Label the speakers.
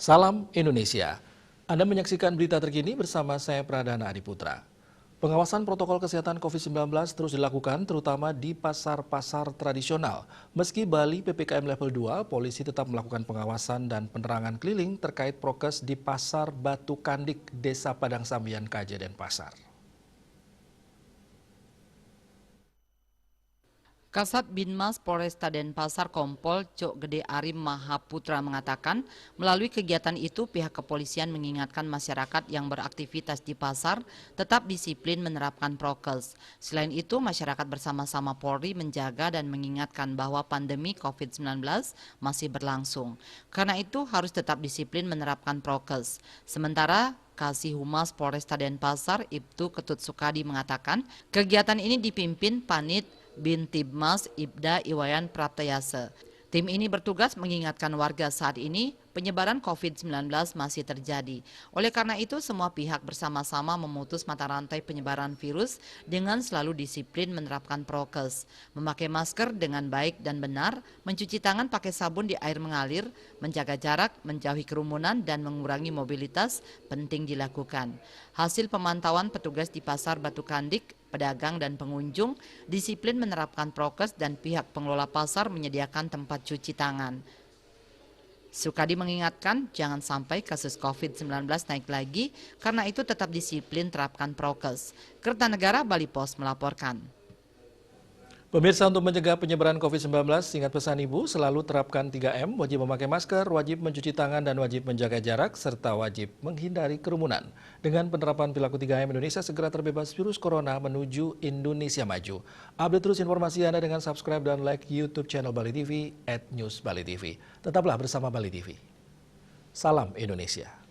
Speaker 1: Salam Indonesia. Anda menyaksikan berita terkini bersama saya Pradana Adiputra. Pengawasan protokol kesehatan COVID-19 terus dilakukan terutama di pasar-pasar tradisional. Meski Bali PPKM level 2, polisi tetap melakukan pengawasan dan penerangan keliling terkait prokes di Pasar Batu Kandik, Desa Padang Sambian, KJ Denpasar.
Speaker 2: Kasat Binmas Polresta Denpasar Kompol Cok Gede Arim Mahaputra mengatakan, melalui kegiatan itu pihak kepolisian mengingatkan masyarakat yang beraktivitas di pasar tetap disiplin menerapkan prokes. Selain itu, masyarakat bersama-sama Polri menjaga dan mengingatkan bahwa pandemi COVID-19 masih berlangsung. Karena itu harus tetap disiplin menerapkan prokes. Sementara Kasih Humas Polresta Denpasar, Ibtu Ketut Sukadi mengatakan, kegiatan ini dipimpin Panit Bintibmas Ibda Iwayan Praptayase. Tim ini bertugas mengingatkan warga saat ini penyebaran COVID-19 masih terjadi. Oleh karena itu, semua pihak bersama-sama memutus mata rantai penyebaran virus dengan selalu disiplin menerapkan prokes, memakai masker dengan baik dan benar, mencuci tangan pakai sabun di air mengalir, menjaga jarak, menjauhi kerumunan, dan mengurangi mobilitas penting dilakukan. Hasil pemantauan petugas di Pasar Batu Kandik, pedagang dan pengunjung disiplin menerapkan prokes dan pihak pengelola pasar menyediakan tempat cuci tangan. Sukadi mengingatkan jangan sampai kasus COVID-19 naik lagi, karena itu tetap disiplin terapkan prokes. Kertanegara Bali Pos melaporkan.
Speaker 1: Pemirsa, untuk mencegah penyebaran COVID-19, ingat pesan Ibu, selalu terapkan 3M, wajib memakai masker, wajib mencuci tangan, dan wajib menjaga jarak, serta wajib menghindari kerumunan. Dengan penerapan perilaku 3M, Indonesia segera terbebas virus corona menuju Indonesia maju. Update terus informasi Anda dengan subscribe dan like YouTube channel Bali TV @newsbalitv. Tetaplah bersama Bali TV. Salam Indonesia.